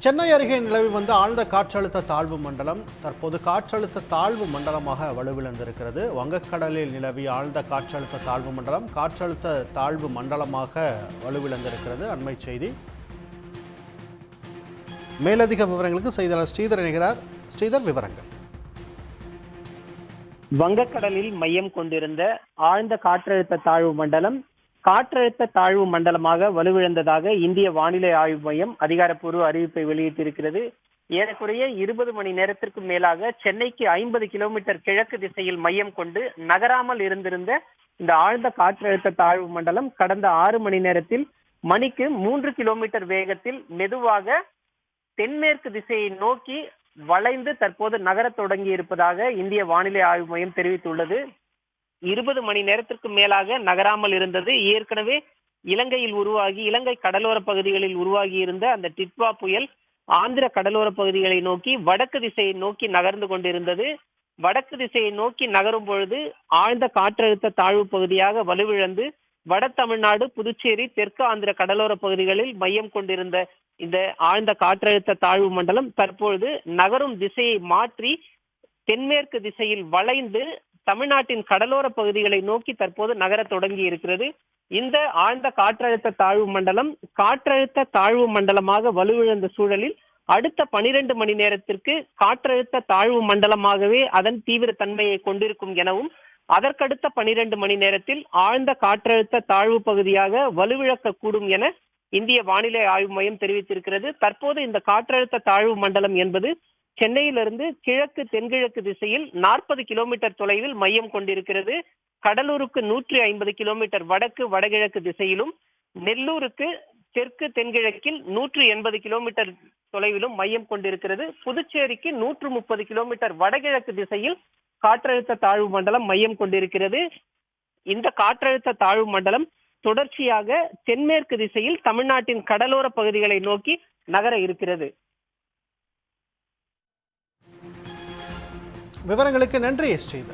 சென்னை அருகே நிலவி வந்த ஆழ்ந்த காற்றழுத்த தாழ்வு மண்டலம் தற்போது காற்றழுத்த தாழ்வு மண்டலமாக வலுவிழந்திருக்கிறது. வங்கக்கடலில் நிலவிய ஆழ்ந்த காற்றழுத்த தாழ்வு மண்டலம் காற்றழுத்த தாழ்வு மண்டலமாக வலுவிழந்திருக்கிறது. அண்மை செய்தி. மேலதிக விவரங்களுக்கு செய்தியாளர் ஸ்ரீதர் இணைகிறார். ஸ்ரீதர், விவரங்கள். வங்கக்கடலில் மையம் கொண்டிருந்த ஆழ்ந்த காற்றழுத்த தாழ்வு மண்டலம் காற்றழுத்த தாழ்வு மண்டலமாக வலுவிழந்ததாக இந்திய வானிலை ஆய்வு மையம் அதிகாரப்பூர்வ அறிவிப்பை வெளியிட்டிருக்கிறது. ஏறக்குறைய 20 மணி நேரத்திற்கு மேலாக சென்னைக்கு 50 கிலோமீட்டர் கிழக்கு திசையில் மையம் கொண்டு நகராமல் இருந்திருந்த இந்த ஆழ்ந்த காற்றழுத்த தாழ்வு மண்டலம் கடந்த 6 மணி நேரத்தில் மணிக்கு 3 கிலோமீட்டர் வேகத்தில் மெதுவாக தென்மேற்கு திசையை நோக்கி வளைந்து தற்போது நகரத் தொடங்கி இருப்பதாக இந்திய வானிலை ஆய்வு மையம் தெரிவித்துள்ளது. 20 மணி நேரத்திற்கு மேலாக நகராமல் இருந்தது. ஏற்கனவே இலங்கையில் உருவாகி இலங்கை கடலோர பகுதிகளில் உருவாகி இருந்த அந்த டிட்வா புயல் ஆந்திர கடலோர பகுதிகளை நோக்கி வடக்கு திசையை நோக்கி நகர்ந்து கொண்டிருந்தது. வடக்கு திசையை நோக்கி நகரும் பொழுது ஆழ்ந்த காற்றழுத்த தாழ்வு பகுதியாக வலுவிழந்து வட தமிழ்நாடு, புதுச்சேரி, தெற்கு ஆந்திர கடலோர பகுதிகளில் மையம் கொண்டிருந்த இந்த ஆழ்ந்த காற்றழுத்த தாழ்வு மண்டலம் தற்பொழுது நகரும் திசையை மாற்றி தென்மேற்கு திசையில் வளைந்து தமிழ்நாட்டின் கடலோர பகுதிகளை நோக்கி தற்போது நகரத் தொடங்கி இருக்கிறது. இந்த ஆழ்ந்த காற்றழுத்த தாழ்வு மண்டலம் காற்றழுத்த தாழ்வு மண்டலமாக வலுவிழந்த சூழலில் அடுத்த 12 மணி நேரத்திற்கு காற்றழுத்த தாழ்வு மண்டலமாகவே அதன் தீவிர தன்மையை கொண்டிருக்கும் எனவும் அதற்கடுத்த 12 மணி நேரத்தில் ஆழ்ந்த காற்றழுத்த தாழ்வு பகுதியாக வலுவிழக்கக்கூடும் என இந்திய வானிலை ஆய்வு மையம் தெரிவித்திருக்கிறது. தற்போது இந்த காற்றழுத்த தாழ்வு மண்டலம் என்பது சென்னையிலிருந்து கிழக்கு தென்கிழக்கு திசையில் 40 கிலோமீட்டர் தொலைவில் மையம் கொண்டிருக்கிறது. கடலூருக்கு 150 கிலோமீட்டர் வடக்கு வடகிழக்கு திசையிலும், நெல்லூருக்கு தெற்கு தென்கிழக்கில் 180 கிலோமீட்டர் தொலைவிலும் மையம் கொண்டிருக்கிறது. புதுச்சேரிக்கு 130 கிலோமீட்டர் வடகிழக்கு திசையில் காற்றழுத்த தாழ்வு மண்டலம் மையம் கொண்டிருக்கிறது. இந்த காற்றழுத்த தாழ்வு மண்டலம் தொடர்ச்சியாக தென்மேற்கு திசையில் தமிழ்நாட்டின் கடலோர பகுதிகளை நோக்கி நகர இருக்கிறது. விவரங்களுக்கு நன்றி ஸ்ரீதர்.